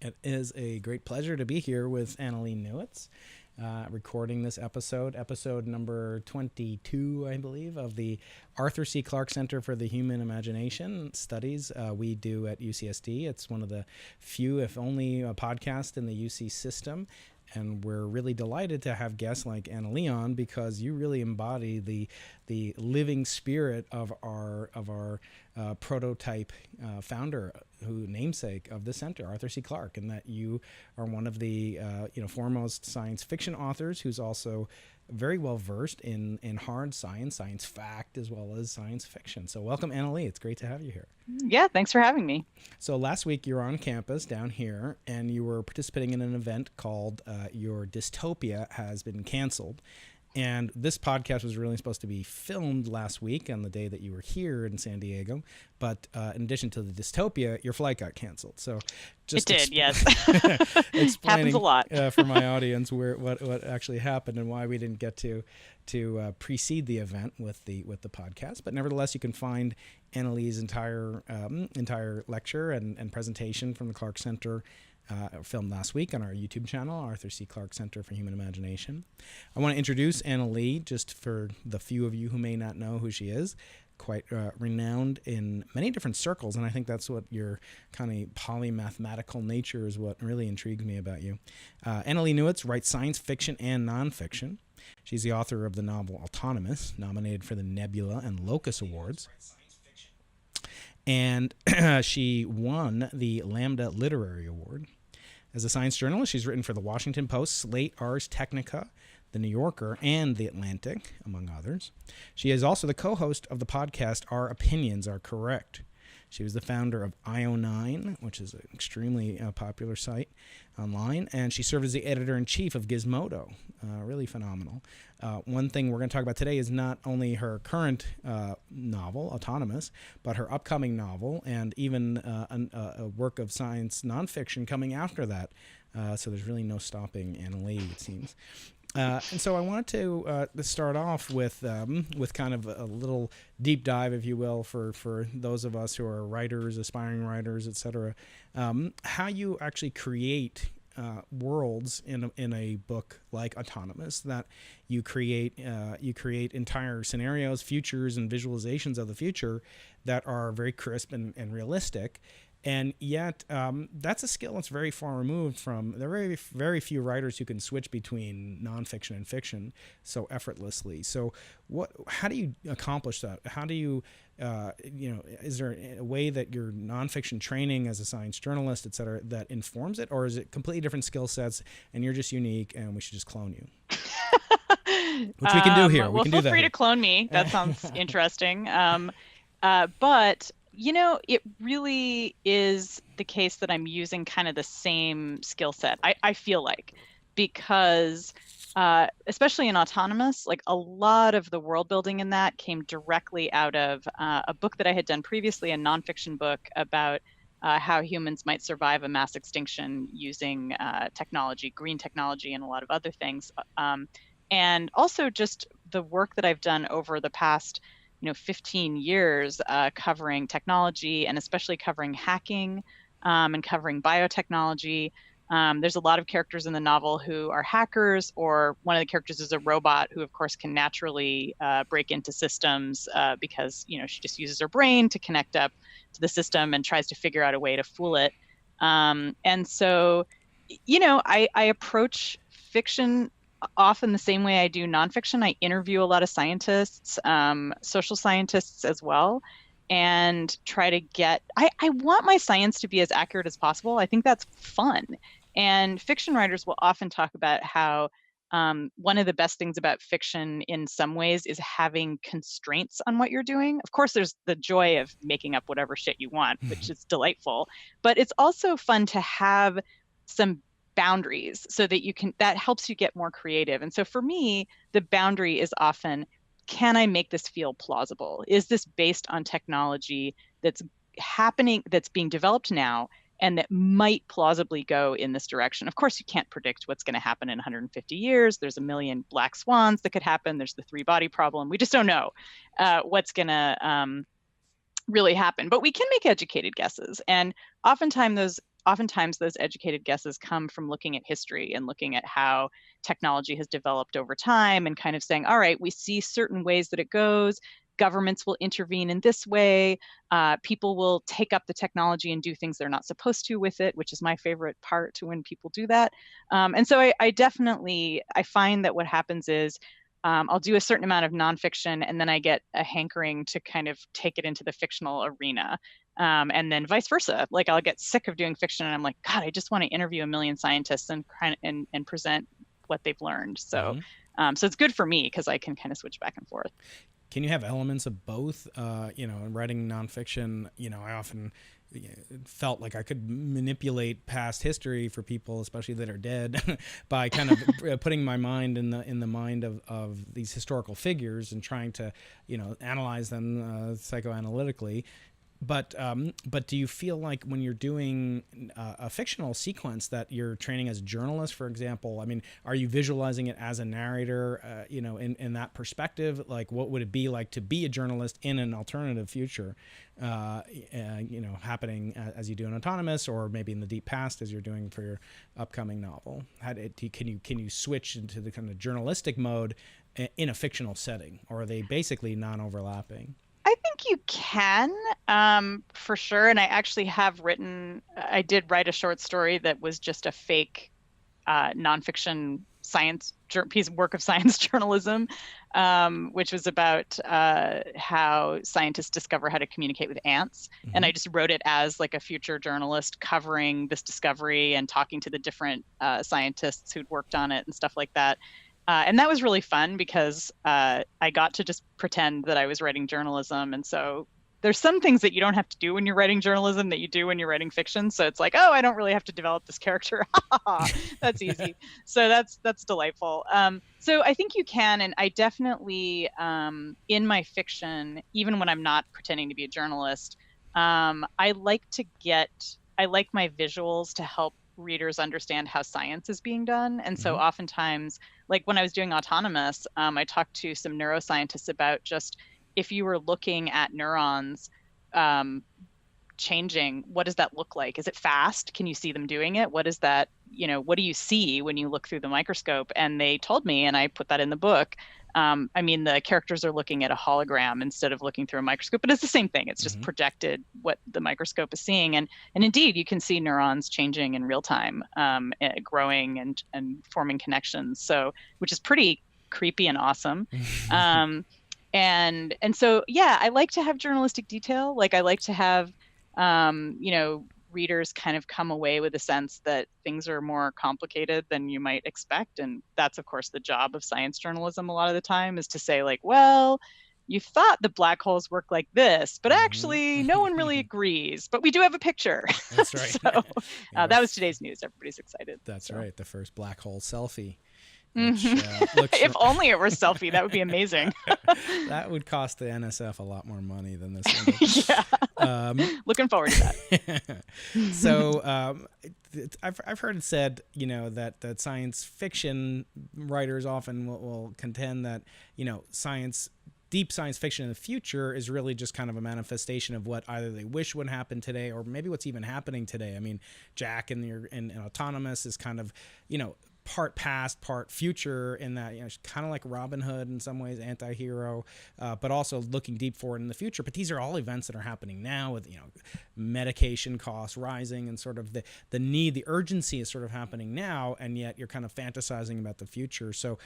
It is a great pleasure to be here with Annalee Newitz, recording this episode number 22, I believe, of the Arthur C. Clarke Center for the Human Imagination Studies we do at UCSD. It's one of the few, if only, podcasts in the UC system. And we're really delighted to have guests like Annalee on because you really embody the living spirit of our prototype founder, namesake of the center, Arthur C. Clarke, and that you are one of the foremost science fiction authors who's also very well versed in hard science fact, as well as science fiction. So welcome, Annalee. It's great to have you here. Yeah, thanks for having me. So last week you were on campus down here and you were participating in an event called Your Dystopia Has Been Canceled. And this podcast was really supposed to be filmed last week on the day that you were here in San Diego. But in addition to the dystopia, your flight got canceled. So just it did, yes. Explaining happens a lot for my audience what actually happened and why we didn't get to precede the event with the podcast. But nevertheless, you can find Annalee's entire lecture and presentation from the Clarke Center filmed last week on our YouTube channel, Arthur C. Clarke Center for Human Imagination. I want to introduce Annalee, just for the few of you who may not know who she is. Quite renowned in many different circles, and I think that's what your kind of polymathematical nature is what really intrigues me about you. Annalee Newitz writes science fiction and nonfiction. She's the author of the novel Autonomous, nominated for the Nebula and Locus Awards. And she won the Lambda Literary Award. As a science journalist, she's written for The Washington Post, Slate, Ars Technica, The New Yorker, and The Atlantic, among others. She is also the co-host of the podcast Our Opinions Are Correct. She was the founder of IO9, which is an extremely popular site online, and she served as the editor-in-chief of Gizmodo. Really phenomenal. One thing we're going to talk about today is not only her current novel, Autonomous, but her upcoming novel and even a work of science nonfiction coming after that. So there's really no stopping Annalee, it seems. And so I wanted to start off with kind of a little deep dive, if you will, for those of us who are writers, aspiring writers, etc. How you actually create worlds in a book like Autonomous, that you create entire scenarios, futures, and visualizations of the future that are very crisp and realistic. And yet, that's a skill that's very far removed from. There are very, very few writers who can switch between nonfiction and fiction so effortlessly. So, how do you accomplish that? How do you, is there a way that your nonfiction training as a science journalist, et cetera, that informs it, or is it completely different skill sets and you're just unique and we should just clone you? Which we can do here. Well, feel free to clone me. That sounds interesting. But it really is the case that I'm using kind of the same skill set, I feel like, because especially in Autonomous, like a lot of the world building in that came directly out of a book that I had done previously, a nonfiction book about how humans might survive a mass extinction using technology, green technology, and a lot of other things. And also just the work that I've done over the past 15 years covering technology and especially covering hacking and covering biotechnology. There's a lot of characters in the novel who are hackers, or one of the characters is a robot who, of course, can naturally break into systems because, she just uses her brain to connect up to the system and tries to figure out a way to fool it. And so, I approach fiction often the same way I do nonfiction. I interview a lot of scientists, social scientists as well, and try to I want my science to be as accurate as possible. I think that's fun. And fiction writers will often talk about how one of the best things about fiction in some ways is having constraints on what you're doing. Of course, there's the joy of making up whatever shit you want, which is delightful, but it's also fun to have some boundaries so that that helps you get more creative. And so for me, the boundary is often, can I make this feel plausible? Is this based on technology that's happening, that's being developed now, and that might plausibly go in this direction? Of course, you can't predict what's going to happen in 150 years. There's a million black swans that could happen. There's the three-body problem. We just don't know what's going to really happen. But we can make educated guesses. And oftentimes oftentimes those educated guesses come from looking at history and looking at how technology has developed over time and kind of saying, all right, we see certain ways that it goes. Governments will intervene in this way. People will take up the technology and do things they're not supposed to with it, which is my favorite part to when people do that. And so I find that what happens is I'll do a certain amount of nonfiction, and then I get a hankering to kind of take it into the fictional arena. And then vice versa. Like I'll get sick of doing fiction, and I'm like, God, I just want to interview a million scientists and present what they've learned. So, so it's good for me because I can kind of switch back and forth. Can you have elements of both? In writing nonfiction, I often felt like I could manipulate past history for people, especially that are dead, by kind of putting my mind in the mind of these historical figures and trying to, analyze them psychoanalytically. But do you feel like when you're doing a fictional sequence that you're training as a journalist, for example? I mean, are you visualizing it as a narrator, in that perspective? Like, what would it be like to be a journalist in an alternative future, happening as you do in Autonomous, or maybe in the deep past as you're doing for your upcoming novel? Can you switch into the kind of journalistic mode in a fictional setting, or are they basically non-overlapping? I think you can, for sure. And I did write a short story that was just a fake nonfiction piece of work of science journalism, which was about how scientists discover how to communicate with ants. Mm-hmm. And I just wrote it as like a future journalist covering this discovery and talking to the different scientists who'd worked on it and stuff like that. And that was really fun because I got to just pretend that I was writing journalism. And so there's some things that you don't have to do when you're writing journalism that you do when you're writing fiction. So it's like, oh, I don't really have to develop this character. That's easy. So that's delightful. So I think you can. And I definitely, in my fiction, even when I'm not pretending to be a journalist, I like my visuals to help readers understand how science is being done. And so oftentimes, like when I was doing Autonomous, I talked to some neuroscientists about just if you were looking at neurons changing, what does that look like? Is it fast? Can you see them doing it? What is that? What do you see when you look through the microscope? And they told me, and I put that in the book. The characters are looking at a hologram instead of looking through a microscope, but it's the same thing. It's just projected what the microscope is seeing. And indeed, you can see neurons changing in real time, growing and forming connections. So, which is pretty creepy and awesome. And so, yeah, I like to have journalistic detail. Like I like to have, readers kind of come away with a sense that things are more complicated than you might expect. And that's, of course, the job of science journalism a lot of the time, is to say like, well, you thought the black holes work like this, but actually no one really agrees, but we do have a picture. That's right. So that was today's news. Everybody's excited. That's right. The first black hole selfie. Which, if only it were selfie, that would be amazing. That would cost the NSF a lot more money than this one. Yeah. Looking forward to that. So I've heard it said, that science fiction writers often will contend that, deep science fiction in the future is really just kind of a manifestation of what either they wish would happen today, or maybe what's even happening today. I mean, Jack in Autonomous is kind of, part past, part future, in that, kind of like Robin Hood in some ways, anti-hero, but also looking deep forward in the future. But these are all events that are happening now with, medication costs rising, and sort of the need, the urgency is sort of happening now, and yet you're kind of fantasizing about the future. So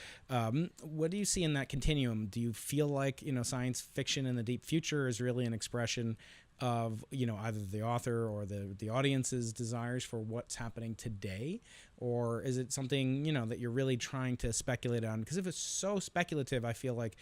what do you see in that continuum? Do you feel like, science fiction in the deep future is really an expression of, either the author or the audience's desires for what's happening today? Or is it something, that you're really trying to speculate on? Because if it's so speculative, I feel like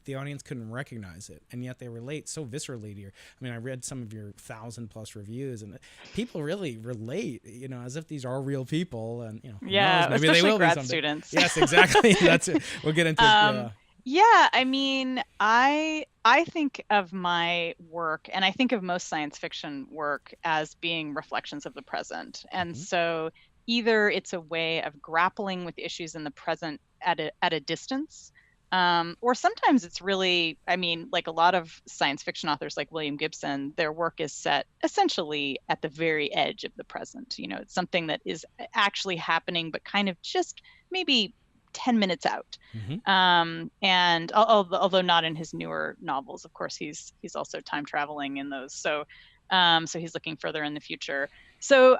the audience couldn't recognize it, and yet they relate so viscerally to your. I mean, I read some of your 1,000+ reviews, and people really relate, as if these are real people, and yeah, maybe especially they will grad be someday. students. Yes, exactly. That's it. We'll get into it. Yeah, I mean, I think of my work, and I think of most science fiction work, as being reflections of the present. And so either it's a way of grappling with issues in the present at a distance, Or sometimes it's really, I mean, like a lot of science fiction authors like William Gibson, their work is set essentially at the very edge of the present. It's something that is actually happening, but kind of just maybe 10 minutes out. And although not in his newer novels, of course, he's also time traveling in those. So he's looking further in the future. So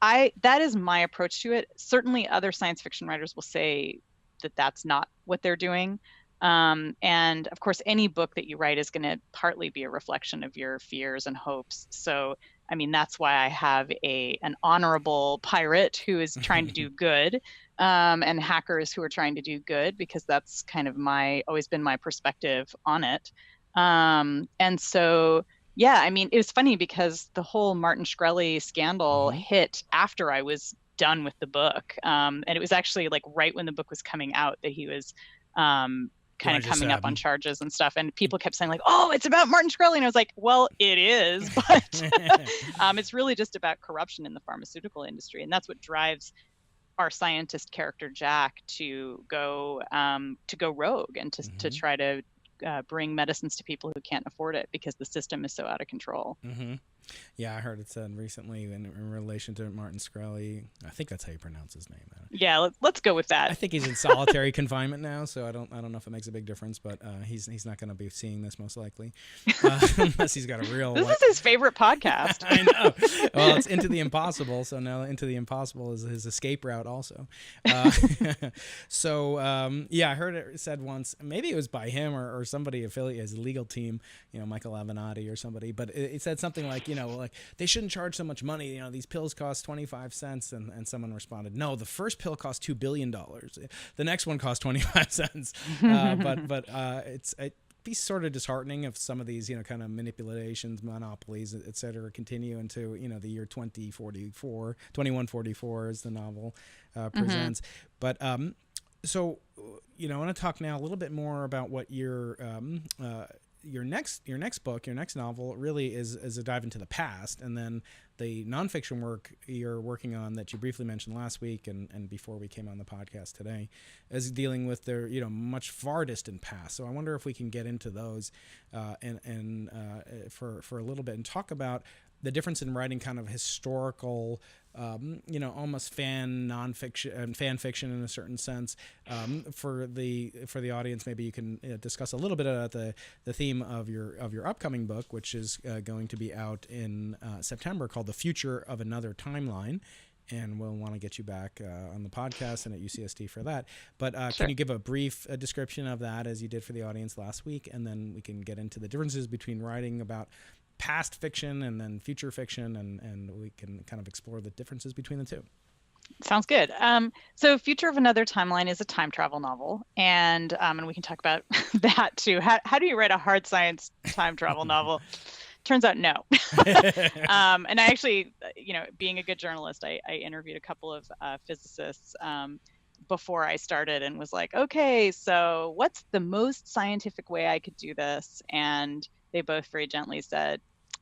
that is my approach to it. Certainly other science fiction writers will say that that's not what they're doing. And of course, any book that you write is going to partly be a reflection of your fears and hopes. So, I mean, that's why I have an honorable pirate who is trying to do good, and hackers who are trying to do good, because that's kind of always been my perspective on it. And so, yeah, I mean, it was funny because the whole Martin Shkreli scandal hit after I was done with the book. And it was actually like right when the book was coming out that he was kind of coming up on charges and stuff. And people kept saying like, oh, it's about Martin Shkreli. And I was like, well, it is, but it's really just about corruption in the pharmaceutical industry. And that's what drives our scientist character, Jack, to go rogue and to try to bring medicines to people who can't afford it because the system is so out of control. Yeah, I heard it said recently in relation to Martin Shkreli. I think that's how you pronounce his name. Yeah, let's go with that. I think he's in solitary confinement now, so I don't know if it makes a big difference, but he's not going to be seeing this most likely, unless he's got a real. This is his favorite podcast. I know. Well, it's Into the Impossible, so now Into the Impossible is his escape route also. Yeah, I heard it said once, maybe it was by him or somebody affiliated his legal team, Michael Avenatti or somebody, but it said something like, like they shouldn't charge so much money. These pills cost 25 cents. And someone responded, no, the first pill cost $2 billion. The next one cost 25 cents. But it'd be sort of disheartening if some of these, kind of manipulations, monopolies, et cetera, continue into, the year 2144 as the novel presents. But so, I want to talk now a little bit more about what your next book, your next novel really is a dive into the past, and then the nonfiction work you're working on that you briefly mentioned last week and before we came on the podcast today is dealing with their much far distant past. So I wonder if we can get into those and for a little bit and talk about the difference in writing kind of historical, almost fan fiction in a certain sense. For the audience, maybe you can discuss a little bit about the theme of your upcoming book, which is going to be out in September, called "The Future of Another Timeline." And we'll want to get you back on the podcast and at UCSD for that. But Sure. Can you give a brief description of that as you did for the audience last week? And then we can get into the differences between writing about past fiction and then future fiction, and we can kind of explore the differences between the two. Sounds good. So Future of Another Timeline is a time travel novel, and we can talk about that too. How do you write a hard science time travel novel? Turns out no. And I actually, being a good journalist, I interviewed a couple of physicists before I started and was like, okay, so what's the most scientific way I could do this? And they both very gently said,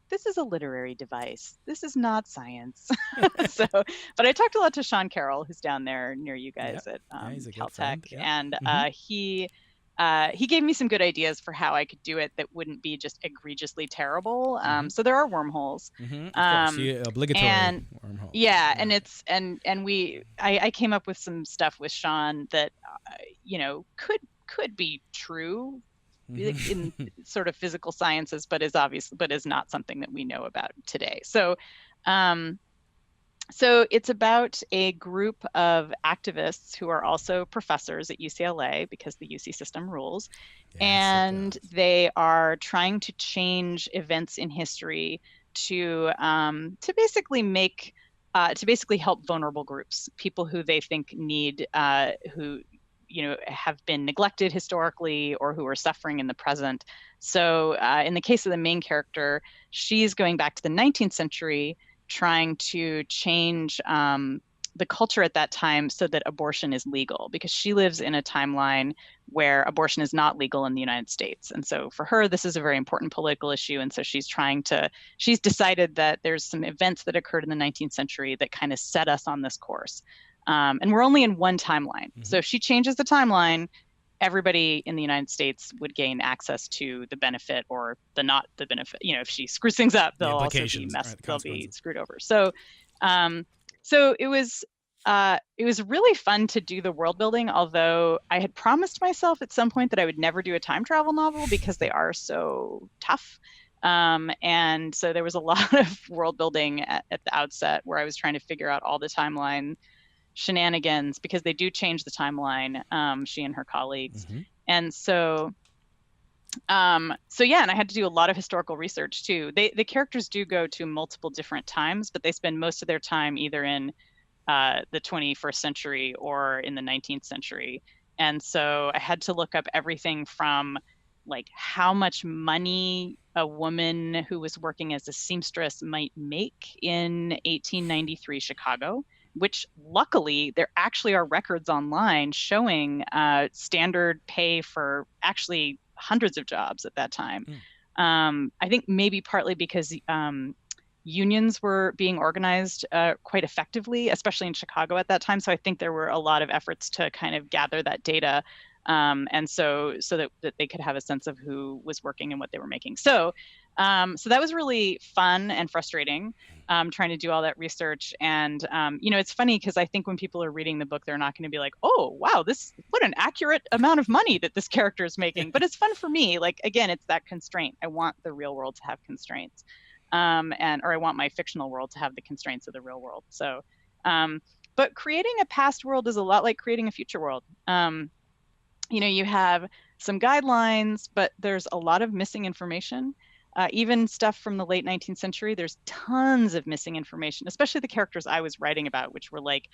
this is a literary device. This is not science. But I talked a lot to Sean Carroll, who's down there near you guys at Caltech. And he gave me some good ideas for how I could do it that wouldn't be just egregiously terrible. So there are wormholes. Of course, obligatory wormhole. Yeah, and it's and I came up with some stuff with Sean that could be true in sort of physical sciences, but is not something that we know about today. So it's about a group of activists who are also professors at UCLA, because the UC system rules. Yes, and they are trying to change events in history to basically help vulnerable groups, people who they think need, who have been neglected historically or who are suffering in the present. So in the case of the main character, she's going back to the 19th century, trying to change the culture at that time so that abortion is legal, because she lives in a timeline where abortion is not legal in the United States. And so for her, this is a very important political issue. And so she's decided that there's some events that occurred in the 19th century that kind of set us on this course. And we're only in one timeline. So if she changes the timeline, everybody in the United States would gain access to the benefit or the not the benefit. You know, if she screws things up, they'll also be they'll be screwed over. So, so it was really fun to do the world building, although I had promised myself at some point that I would never do a time travel novel because they are so tough. And so there was a lot of world building at the outset where I was trying to figure out all the timeline shenanigans, because they do change the timeline, she and her colleagues. And so yeah, and I had to do a lot of historical research too. The characters do go to multiple different times, but they spend most of their time either in the 21st century or in the 19th century. And so I had to look up everything from like how much money a woman who was working as a seamstress might make in 1893 Chicago, which luckily there actually are records online showing standard pay for actually hundreds of jobs at that time. I think maybe partly because unions were being organized quite effectively, especially in Chicago at that time. So I think there were a lot of efforts to kind of gather that data, and so that they could have a sense of who was working and what they were making. So that was really fun and frustrating, trying to do all that research. And it's funny because I think when people are reading the book, they're not going to be like, oh wow, what an accurate amount of money that this character is making. But it's fun for me. Like, again, it's that constraint. I want the real world to have constraints, or I want my fictional world to have the constraints of the real world. So but creating a past world is a lot like creating a future world. You have some guidelines, but there's a lot of missing information. Even stuff from the late 19th century, there's tons of missing information, especially the characters I was writing about, which were like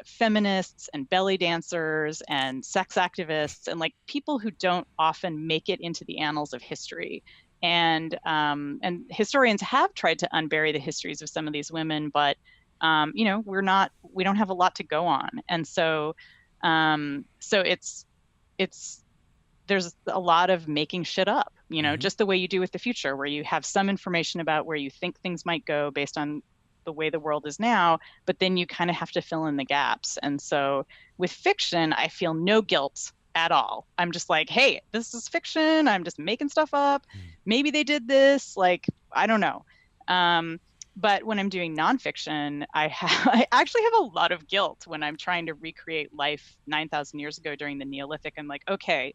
feminists and belly dancers and sex activists and like people who don't often make it into the annals of history. And historians have tried to unbury the histories of some of these women, but we don't have a lot to go on. And so there's a lot of making shit up, just the way you do with the future, where you have some information about where you think things might go based on the way the world is now, but then you kind of have to fill in the gaps. And so with fiction, I feel no guilt at all. I'm just like, hey, this is fiction. I'm just making stuff up. Maybe they did this. Like, I don't know. But when I'm doing nonfiction, I actually have a lot of guilt when I'm trying to recreate life 9,000 years ago during the Neolithic. I'm like, okay,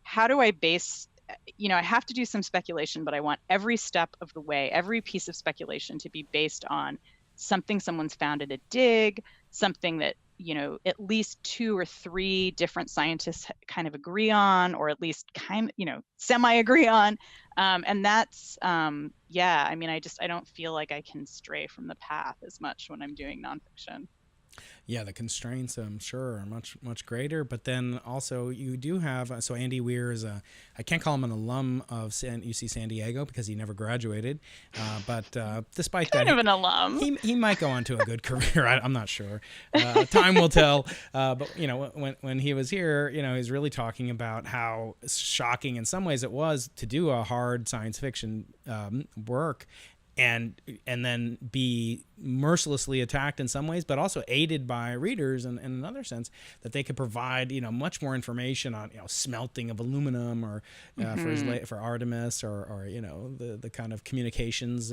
how do I base, I have to do some speculation, but I want every step of the way, every piece of speculation to be based on something someone's found at a dig, something that, at least 2 or 3 different scientists kind of agree on, or at least semi-agree on. And that's, I don't feel like I can stray from the path as much when I'm doing nonfiction. Yeah, the constraints, I'm sure, are much, much greater. But then also you do have, so Andy Weir is I can't call him an alum of UC San Diego because he never graduated. But despite kind that, of an alum. He might go on to a good career. I'm not sure. Time will tell. But, when he was here, he's really talking about how shocking in some ways it was to do a hard science fiction work and then be mercilessly attacked in some ways, but also aided by readers in another sense, that they could provide, you know, much more information on, you know, smelting of aluminum or for Artemis or you know, the kind of communications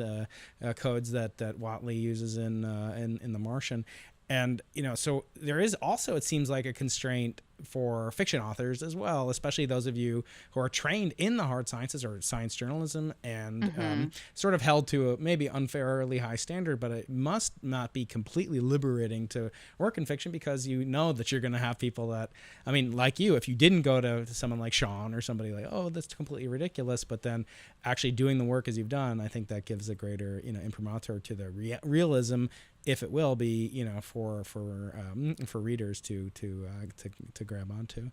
codes that Whatley uses in The Martian. And, you know, so there is also, it seems like, a constraint for fiction authors as well, especially those of you who are trained in the hard sciences or science journalism and sort of held to a maybe unfairly high standard, but it must not be completely liberating to work in fiction, because you know that you're going to have people that, I mean, like you, if you didn't go to someone like Sean or somebody like, oh, that's completely ridiculous, but then actually doing the work as you've done, I think that gives a greater, you know, imprimatur to the realism, if it will be, you know, for readers to grab onto.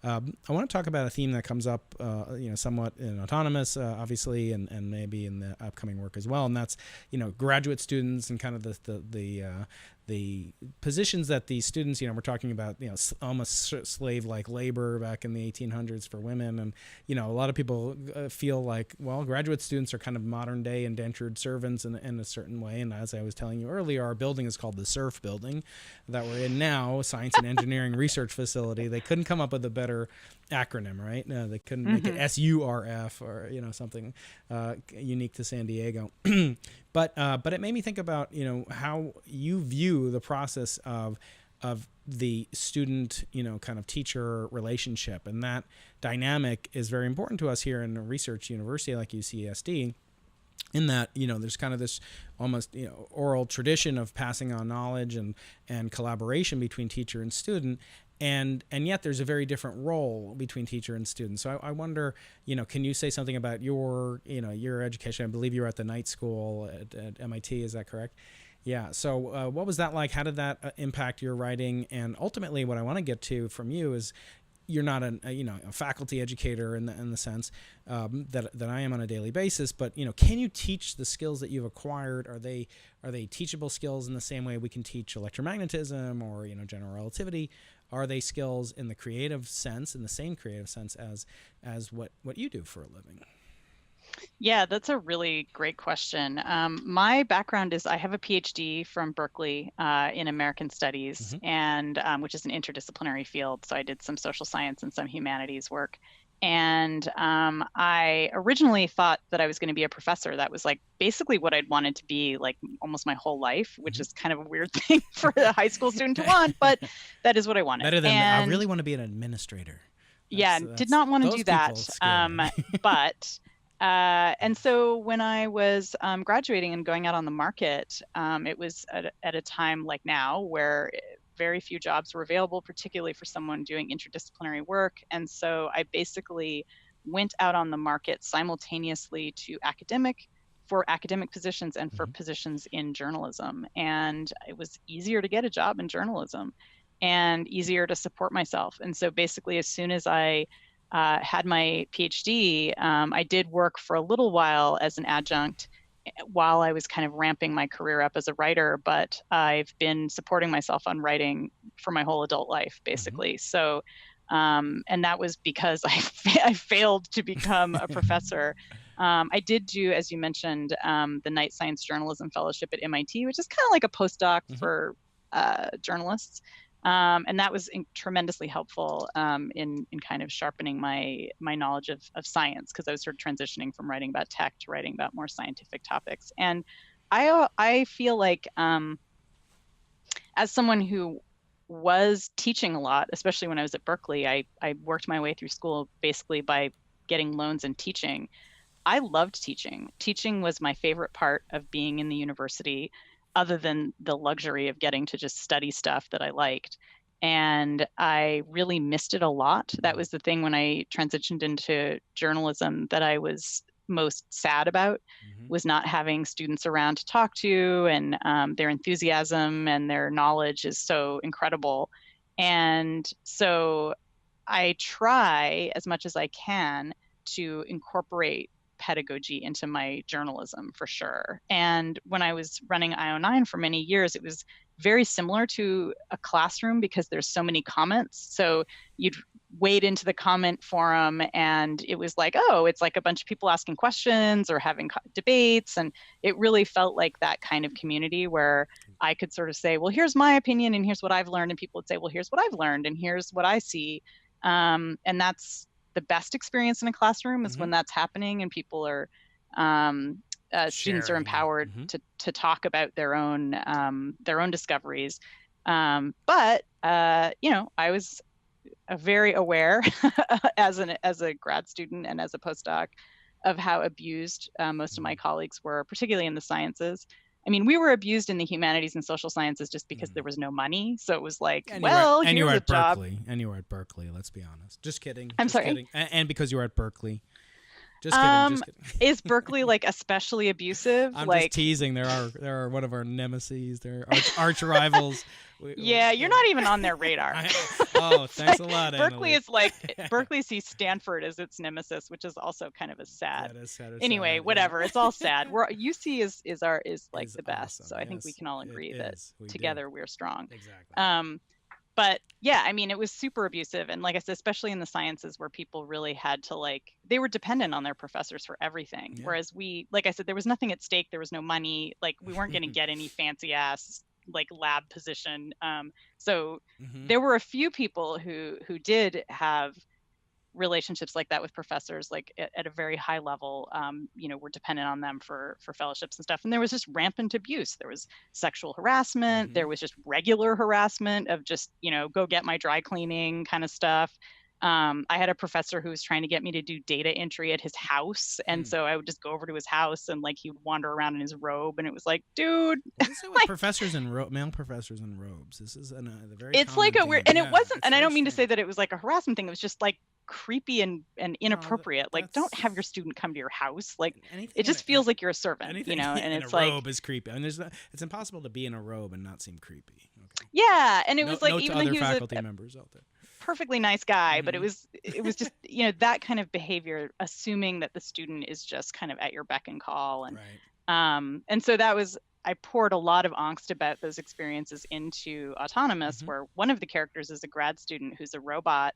I want to talk about a theme that comes up, you know, somewhat in Autonomous, obviously, and maybe in the upcoming work as well, and that's, you know, graduate students and kind of the positions that these students, you know, we're talking about, you know, almost slave-like labor back in the 1800s for women, and, you know, a lot of people feel like, well, graduate students are kind of modern-day indentured servants in a certain way, and as I was telling you earlier, our building is called the SURF building that we're in now, Science and Engineering Research Facility. They couldn't come up with a better better acronym, right? No, they couldn't make it SURF or something unique to San Diego. But it made me think about how you view the process of the student kind of teacher relationship, and that dynamic is very important to us here in a research university like UCSD. In that, there's kind of this almost, oral tradition of passing on knowledge and collaboration between teacher and student. And yet there's a very different role between teacher and student. So I wonder, can you say something about your education? I believe you were at the night school at MIT. Is that correct? Yeah. So what was that like? How did that impact your writing? And ultimately, what I want to get to from you is, you're not a faculty educator in the sense that I am on a daily basis, but can you teach the skills that you've acquired? Are they teachable skills in the same way we can teach electromagnetism or general relativity? Are they skills in the creative sense, in the same creative sense as what you do for a living? Yeah, that's a really great question. My background is I have a PhD from Berkeley in American Studies, and which is an interdisciplinary field. So I did some social science and some humanities work. And I originally thought that I was going to be a professor. That was like basically what I'd wanted to be like almost my whole life, which is kind of a weird thing for a high school student to want, but that is what I wanted. Better than I really want to be an administrator. Did not want to do that. But and so when I was graduating and going out on the market, it was at a time like now where very few jobs were available, particularly for someone doing interdisciplinary work. And so I basically went out on the market simultaneously for academic positions and for positions in journalism. And it was easier to get a job in journalism and easier to support myself. And so basically, as soon as I had my PhD, I did work for a little while as an adjunct while I was kind of ramping my career up as a writer, but I've been supporting myself on writing for my whole adult life, basically. So, and that was because I failed to become a professor. I did do, as you mentioned, the Knight Science Journalism Fellowship at MIT, which is kind of like a postdoc for journalists. And that was tremendously helpful in kind of sharpening my knowledge of science, because I was sort of transitioning from writing about tech to writing about more scientific topics. And I feel like as someone who was teaching a lot, especially when I was at Berkeley, I worked my way through school basically by getting loans and teaching. I loved teaching. Teaching was my favorite part of being in the university, other than the luxury of getting to just study stuff that I liked. And I really missed it a lot. That was the thing when I transitioned into journalism that I was most sad about, was not having students around to talk to, and their enthusiasm and their knowledge is so incredible. And so I try as much as I can to incorporate pedagogy into my journalism, for sure. And when I was running IO9 for many years, it was very similar to a classroom because there's so many comments. So you'd wade into the comment forum and it was like, oh, it's like a bunch of people asking questions or having debates. And it really felt like that kind of community where I could sort of say, well, here's my opinion and here's what I've learned. And people would say, well, here's what I've learned and here's what I see. And that's the best experience in a classroom, is when that's happening and people are students are empowered to talk about their own discoveries. But I was very aware as a grad student and as a postdoc of how abused most of my colleagues were, particularly in the sciences. I mean, we were abused in the humanities and social sciences just because there was no money. So it was like, and well, you were here's at a job. Berkeley, and you were at Berkeley. Let's be honest. Just kidding. I'm just sorry. Kidding. And because you were at Berkeley. Just kidding. Just kidding. Is Berkeley like especially abusive? I'm like, just teasing. There are one of our nemesis. They're arch rivals. You're not even on their radar. Thanks a lot, Berkeley Annalee. is like Berkeley sees Stanford as its nemesis, which is also kind of a sad. That is sad. Anyway, whatever. It's all sad. UC is like the best. Awesome. So I think we can all agree that we together we're strong. Exactly. But yeah, I mean, it was super abusive. And like I said, especially in the sciences where people really had to they were dependent on their professors for everything. Yeah. Whereas like I said, there was nothing at stake. There was no money. Like we weren't going to get any fancy ass like lab position. So Mm-hmm. there were a few people who did have relationships like that with professors, like at a very high level, were dependent on them for fellowships and stuff. And there was just rampant abuse. There was sexual harassment. Mm-hmm. There was just regular harassment of just, go get my dry cleaning kind of stuff. I had a professor who was trying to get me to do data entry at his house. And so I would just go over to his house and like he would wander around in his robe. And it was like, dude. What is it with professors in male professors in robes? This is a very it's like a weird, theme. and it wasn't, and I don't mean to say that it was like a harassment thing. It was just like creepy and inappropriate. Like, don't have your student come to your house. Like, it just feels like you're a servant, and it's like, robe is creepy. And it's impossible to be in a robe and not seem creepy. Okay. Yeah, and it was like, even though he was faculty members out there, perfectly nice guy, but it was just that kind of behavior, assuming that the student is just kind of at your beck and call, and and so that was. I poured a lot of angst about those experiences into Autonomous, where one of the characters is a grad student who's a robot,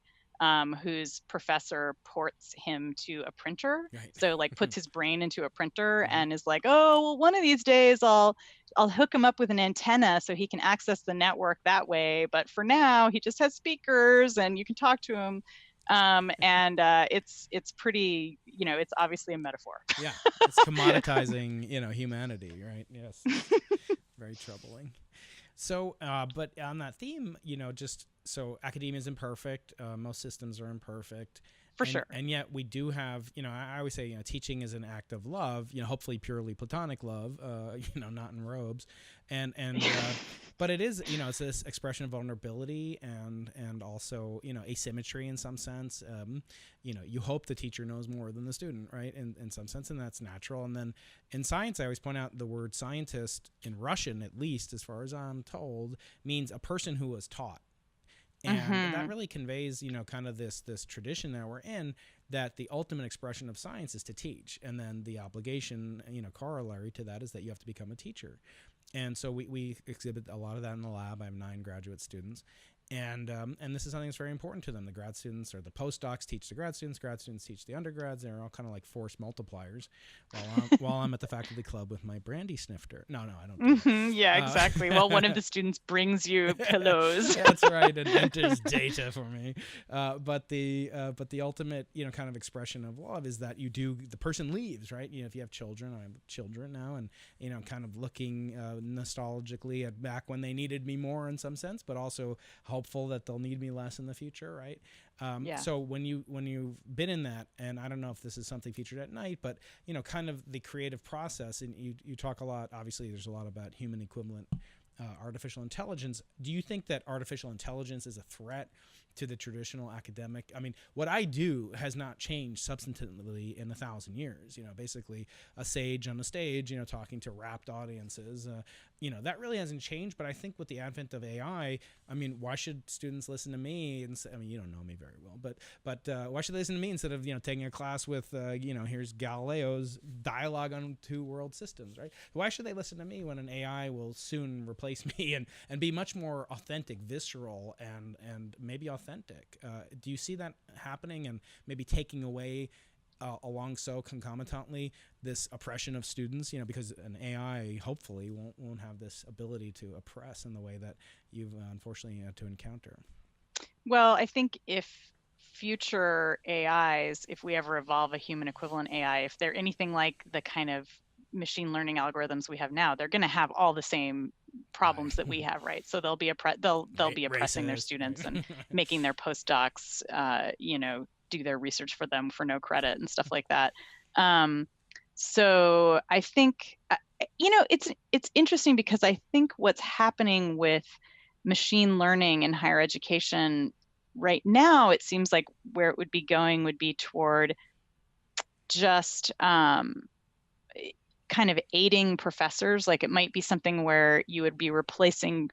whose professor ports him to a printer. So like puts his brain into a printer and is like, oh, well, one of these days I'll hook him up with an antenna so he can access the network that way. But for now, he just has speakers and you can talk to him. It's pretty, it's obviously a metaphor. Yeah, it's commoditizing, humanity, right? Yes, very troubling. So, but on that theme, just so academia is imperfect. Most systems are imperfect. For sure. And yet we do have, I always say, teaching is an act of love, hopefully purely platonic love, not in robes. But it is, it's this expression of vulnerability and also, asymmetry in some sense. You hope the teacher knows more than the student, right? In some sense, and that's natural. And then in science, I always point out the word scientist in Russian, at least, as far as I'm told, means a person who was taught. And that really conveys, kind of this tradition that we're in, that the ultimate expression of science is to teach. And then the obligation, corollary to that is that you have to become a teacher. And so we exhibit a lot of that in the lab. I have 9 graduate students. And this is something that's very important to them. The grad students or the postdocs teach the grad students teach the undergrads. They're all kind of like force multipliers while I'm at the faculty club with my brandy snifter. No, I don't do Yeah, exactly. Well, one of the students brings you pillows. That's right, and enters data for me. But the ultimate, kind of expression of love is that the person leaves, right? If you have children, I have children now, and, kind of looking nostalgically at back when they needed me more in some sense, but also hopeful that they'll need me less in the future, right? So when you've been in that, and I don't know if this is something featured at night, but kind of the creative process, and you talk a lot. Obviously, there's a lot about human equivalent artificial intelligence. Do you think that artificial intelligence is a threat to the traditional academic? I mean, what I do has not changed substantively in 1,000 years. Basically a sage on a stage, talking to rapt audiences. That really hasn't changed. But I think with the advent of AI, I mean, why should students listen to me? You don't know me very well, but why should they listen to me instead of taking a class with here's Galileo's dialogue on 2 world systems, right? Why should they listen to me when an AI will soon replace me and be much more authentic, visceral, and maybe authentic? Do you see that happening and maybe taking away along so concomitantly this oppression of students, because an AI hopefully won't have this ability to oppress in the way that you've unfortunately had to encounter? Well, I think if future AIs, if we ever evolve a human equivalent AI, if they're anything like the kind of machine learning algorithms we have now, they're going to have all the same problems that we have, right? So they'll be oppressing their students and making their postdocs, do their research for them for no credit and stuff like that. So I think, it's interesting because I think what's happening with machine learning in higher education right now, it seems like where it would be going would be toward just kind of aiding professors. Like it might be something where you would be replacing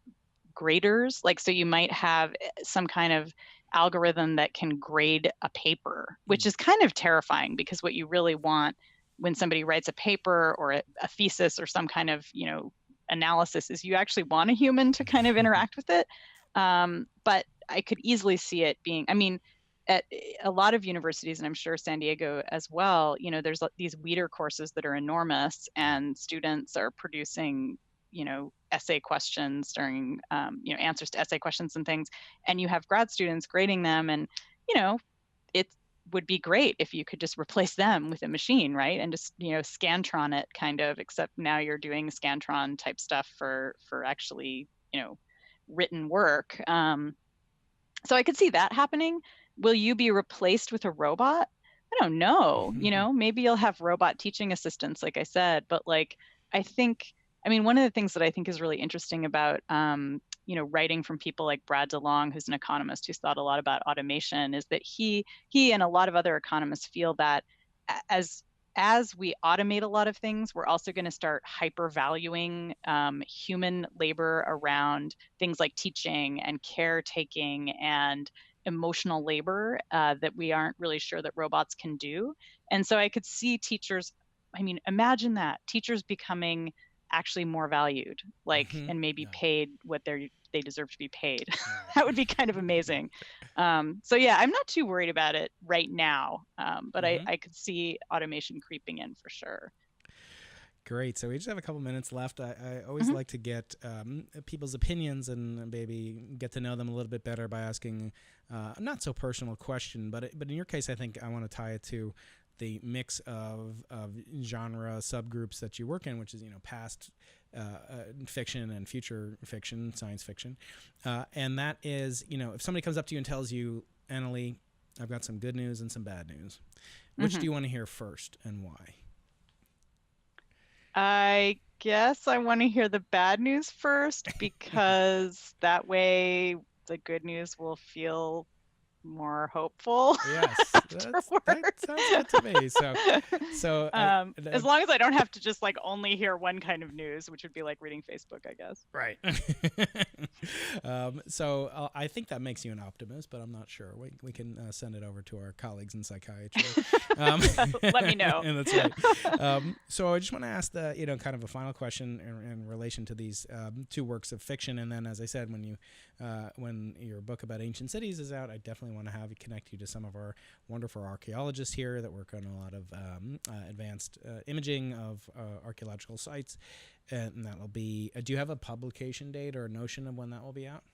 graders. Like, so you might have some kind of algorithm that can grade a paper, which is kind of terrifying because what you really want when somebody writes a paper or a thesis or some kind of, analysis is you actually want a human to kind of interact with it. But I could easily see it being, at a lot of universities, and I'm sure San Diego as well, there's these Weeder courses that are enormous and students are producing, essay questions during, answers to essay questions and things, and you have grad students grading them, and, it would be great if you could just replace them with a machine, right? And just, Scantron it kind of, except now you're doing Scantron type stuff for actually, written work. So I could see that happening. Will you be replaced with a robot? I don't know. Maybe you'll have robot teaching assistants, like I said, but one of the things that I think is really interesting about, writing from people like Brad DeLong, who's an economist who's thought a lot about automation, is that he and a lot of other economists feel that as we automate a lot of things, we're also going to start hyper-valuing human labor around things like teaching and caretaking and emotional labor that we aren't really sure that robots can do. And so I could see teachers, imagine that, teachers becoming actually more valued, and maybe paid what they deserve to be paid. That would be kind of amazing. So yeah, I'm not too worried about it right now, but I could see automation creeping in for sure. Great. So we just have a couple minutes left. I always like to get people's opinions and maybe get to know them a little bit better by asking a not so personal question, but in your case, I think I want to tie it to the mix of genre subgroups that you work in, which is, past fiction and future fiction, science fiction. And that is, if somebody comes up to you and tells you, Annalee, I've got some good news and some bad news, which do you want to hear first and why? I guess I want to hear the bad news first, because that way the good news will feel more hopeful. Yes, that sounds good to me. So as long as I don't have to just only hear one kind of news, which would be like reading Facebook, I guess. Right. So I think that makes you an optimist, but I'm not sure. We can send it over to our colleagues in psychiatry. Let me know. And that's right. So I just want to ask kind of a final question in relation to these two works of fiction, and then, as I said, when your book about ancient cities is out, I definitely want to have you connect you to some of our wonderful archaeologists here that work on a lot of advanced imaging of archaeological sites, and that'll be. Do you have a publication date or a notion of when that will be out?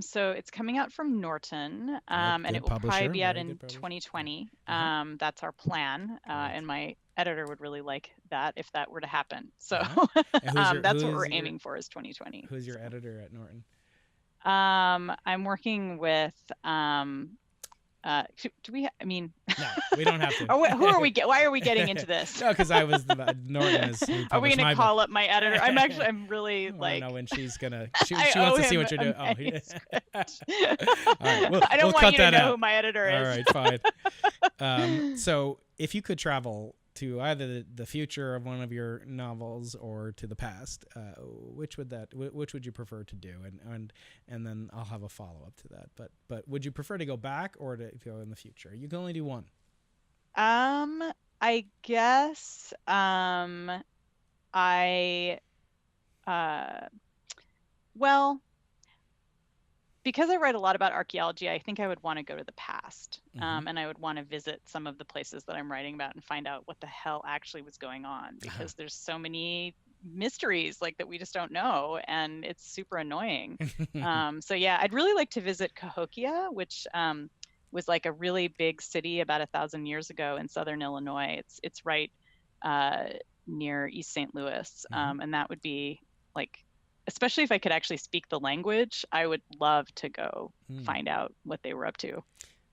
So it's coming out from Norton, and it will probably be out in 2020. That's our plan, and my editor would really like that if that were to happen. So that's what we're aiming for, is 2020. Who's your editor at Norton? I'm working with. Do we? No, we don't have to. Who are we? Why are we getting into this? No, because I was Norton is. Are we going to call up my editor? I'm really I know when she's gonna. She wants to see what you're doing. All right, I don't want you to know who my editor is. All right, fine. So if you could travel to either the future of one of your novels or to the past, which would you prefer to do? And then I'll have a follow up to that. But would you prefer to go back or to go in the future? You can only do one. I guess well, because I write a lot about archaeology, I think I would want to go to the past, and I would want to visit some of the places that I'm writing about and find out what the hell actually was going on, because there's so many mysteries that we just don't know, and it's super annoying. So yeah, I'd really like to visit Cahokia, which was a really big city about 1,000 years ago in southern Illinois. It's right near East St. Louis, and that would be especially if I could actually speak the language, I would love to go find out what they were up to.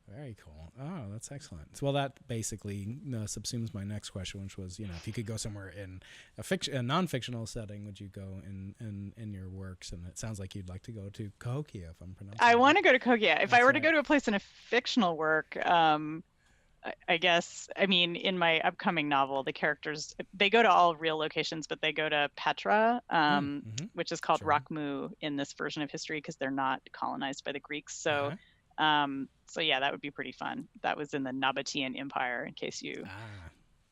Very cool. Oh, that's excellent. Well, that basically subsumes my next question, which was, if you could go somewhere in a non-fictional setting, would you go in your works? And it sounds like you'd like to go to Cahokia, if I'm pronouncing it. I want to go to Cahokia. If I were to go to a place in a fictional work, I guess, in my upcoming novel, the characters, they go to all real locations, but they go to Petra, which is called Rockmu in this version of history, because they're not colonized by the Greeks. So, so yeah, that would be pretty fun. That was in the Nabatean Empire, in case you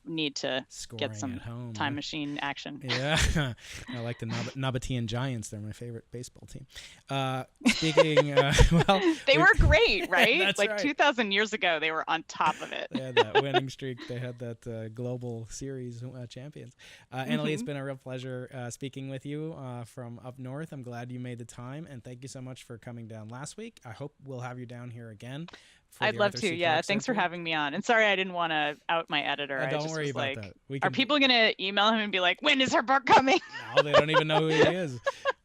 need to Scoring get some at home, time machine action. Yeah, I like the Nabatean Giants. They're my favorite baseball team. Speaking, well, they were great, right? That's like right. 2,000 years ago, they were on top of it. They had that winning streak. They had that global series champions. Annalee, it's been a real pleasure speaking with you from up north. I'm glad you made the time, and thank you so much for coming down last week. I hope we'll have you down here again. I'd love to. Yeah, thanks for having me on. And sorry, I didn't want to out my editor. I don't just worry was about like, that. Are people going to email him and be like, when is her book coming? No, they don't even know who he is.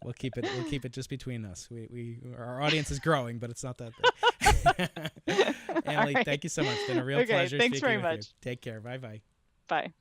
We'll keep it just between us. Our audience is growing, but it's not that big. Annalee, thank you so much. It's been a real pleasure. Thanks speaking very with much. You. Take care. Bye-bye. Bye.